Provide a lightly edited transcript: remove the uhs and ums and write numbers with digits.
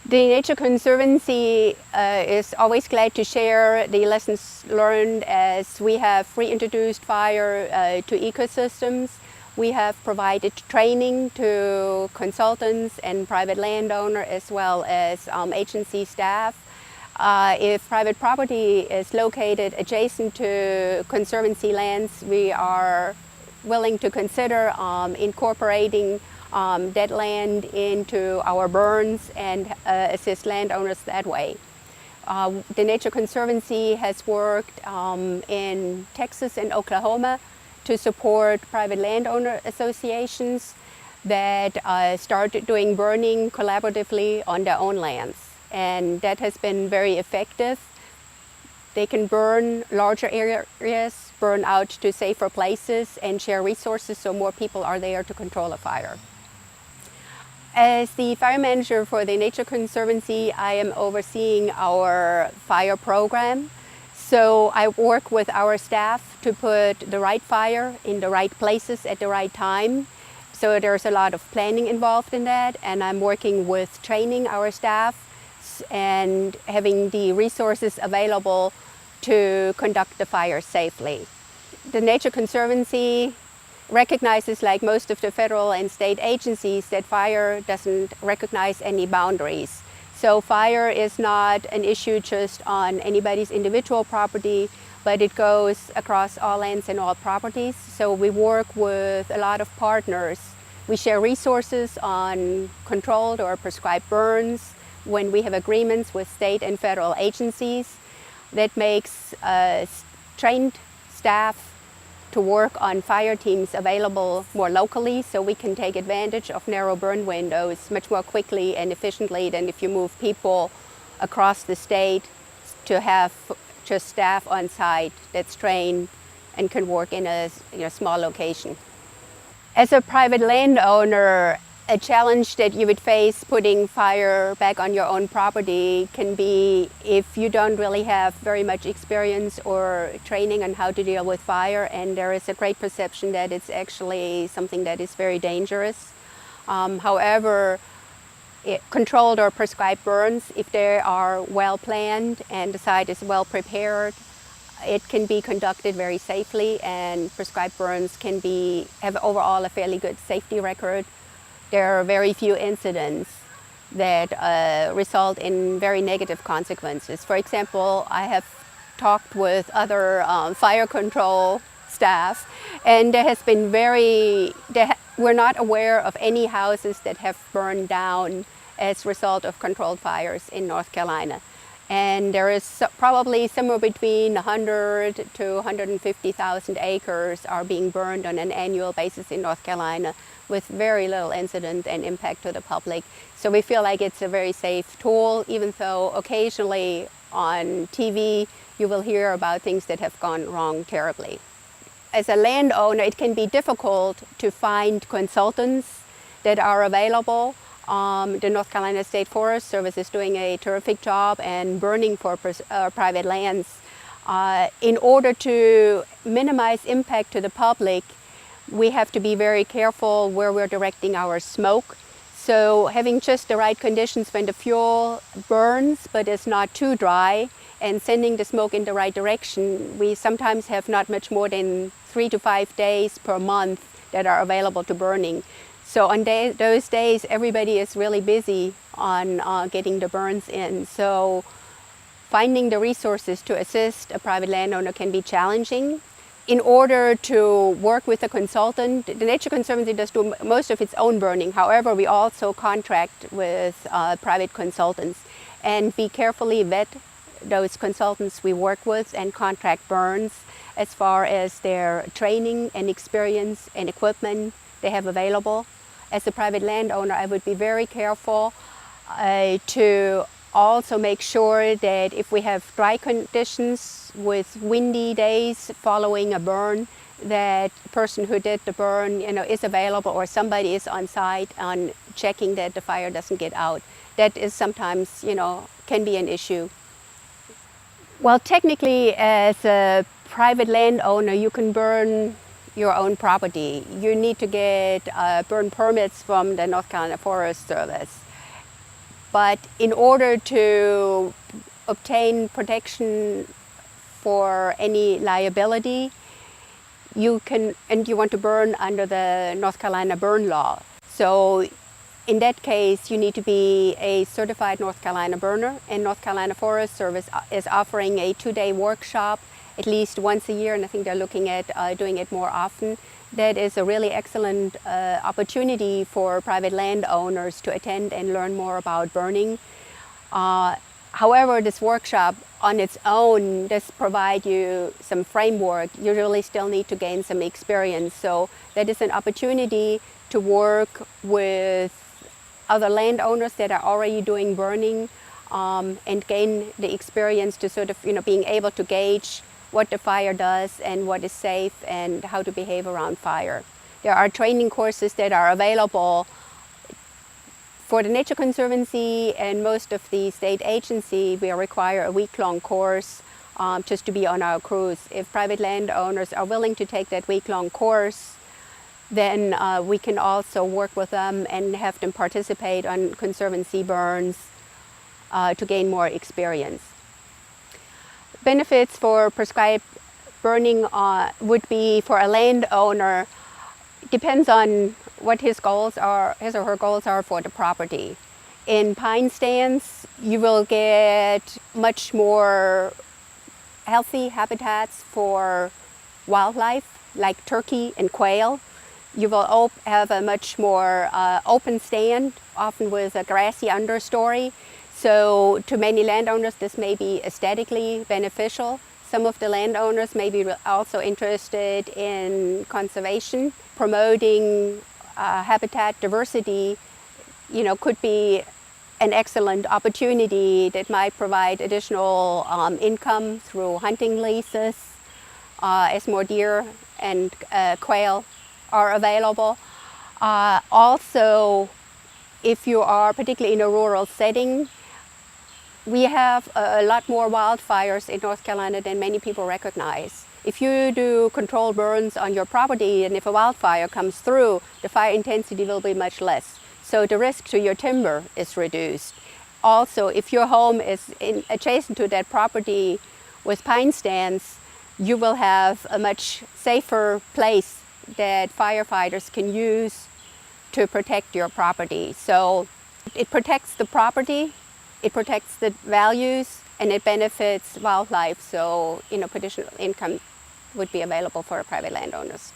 The Nature Conservancy is always glad to share the lessons learned as we have reintroduced fire to ecosystems. We have provided training to consultants and private landowner as well as agency staff. If private property is located adjacent to conservancy lands, we are willing to consider incorporating dead land into our burns and assist landowners that way. The Nature Conservancy has worked in Texas and Oklahoma to support private landowner associations that started doing burning collaboratively on their own lands. And that has been very effective. They can burn larger areas, burn out to safer places, and share resources so more people are there to control a fire. As the fire manager for the Nature Conservancy, I am overseeing our fire program. So I work with our staff to put the right fire in the right places at the right time. So there's a lot of planning involved in that, and I'm working with training our staff and having the resources available to conduct the fire safely. The Nature Conservancy recognizes, like most of the federal and state agencies, that fire doesn't recognize any boundaries. So fire is not an issue just on anybody's individual property, but it goes across all lands and all properties. So we work with a lot of partners. We share resources on controlled or prescribed burns when we have agreements with state and federal agencies. That makes trained staff to work on fire teams available more locally, so we can take advantage of narrow burn windows much more quickly and efficiently than if you move people across the state to have just staff on site that's trained and can work in a small location. As a private landowner, a challenge that you would face putting fire back on your own property can be if you don't really have very much experience or training on how to deal with fire, and there is a great perception that it's actually something that is very dangerous. However, controlled or prescribed burns, if they are well planned and the site is well prepared, it can be conducted very safely, and prescribed burns can have overall a fairly good safety record. There are very few incidents that result in very negative consequences. For example, I have talked with other fire control staff, and there has been we're not aware of any houses that have burned down as a result of controlled fires in North Carolina. And there is probably somewhere between 100 to 150,000 acres are being burned on an annual basis in North Carolina, with very little incident and impact to the public. So we feel like it's a very safe tool, even though occasionally on TV you will hear about things that have gone wrong terribly. As a landowner, it can be difficult to find consultants that are available. The North Carolina State Forest Service is doing a terrific job and burning for private lands. In order to minimize impact to the public, we have to be very careful where we're directing our smoke. So having just the right conditions when the fuel burns but is not too dry, and sending the smoke in the right direction, we sometimes have not much more than 3 to 5 days per month that are available to burning. So on those days, everybody is really busy on getting the burns in. So finding the resources to assist a private landowner can be challenging. In order to work with a consultant, the Nature Conservancy does do most of its own burning. However, we also contract with private consultants, and we carefully vet those consultants we work with and contract burns as far as their training and experience and equipment they have available. As a private landowner, I would be very careful to also make sure that if we have dry conditions with windy days following a burn, that the person who did the burn is available, or somebody is on site on checking that the fire doesn't get out. That is sometimes can be an issue. Well, technically, as a private landowner, you can burn your own property. You need to get burn permits from the North Carolina Forest Service. But in order to obtain protection for any liability, you want to burn under the North Carolina burn law. So in that case, you need to be a certified North Carolina burner, and North Carolina Forest Service is offering a 2-day workshop at least once a year, and I think they're looking at doing it more often. That is a really excellent opportunity for private landowners to attend and learn more about burning. However, this workshop on its own does provide you some framework. You really still need to gain some experience. So that is an opportunity to work with other landowners that are already doing burning and gain the experience to sort of, being able to gauge what the fire does and what is safe and how to behave around fire. There are training courses that are available for the Nature Conservancy and most of the state agency. We require a week-long course just to be on our cruise. If private landowners are willing to take that week-long course, then we can also work with them and have them participate on Conservancy burns to gain more experience. Benefits for prescribed burning would be, for a landowner, depends on what his or her goals are for the property. In pine stands, you will get much more healthy habitats for wildlife like turkey and quail. You will have a much more open stand, often with a grassy understory. So to many landowners, this may be aesthetically beneficial. Some of the landowners may be also interested in conservation. Promoting habitat diversity, could be an excellent opportunity that might provide additional income through hunting leases as more deer and quail are available. Also, if you are particularly in a rural setting, we have a lot more wildfires in North Carolina than many people recognize. If you do controlled burns on your property, and if a wildfire comes through, the fire intensity will be much less. So the risk to your timber is reduced. Also, if your home is adjacent to that property with pine stands, you will have a much safer place that firefighters can use to protect your property. So it protects the property, it protects the values, and it benefits wildlife. So, additional income would be available for private landowners.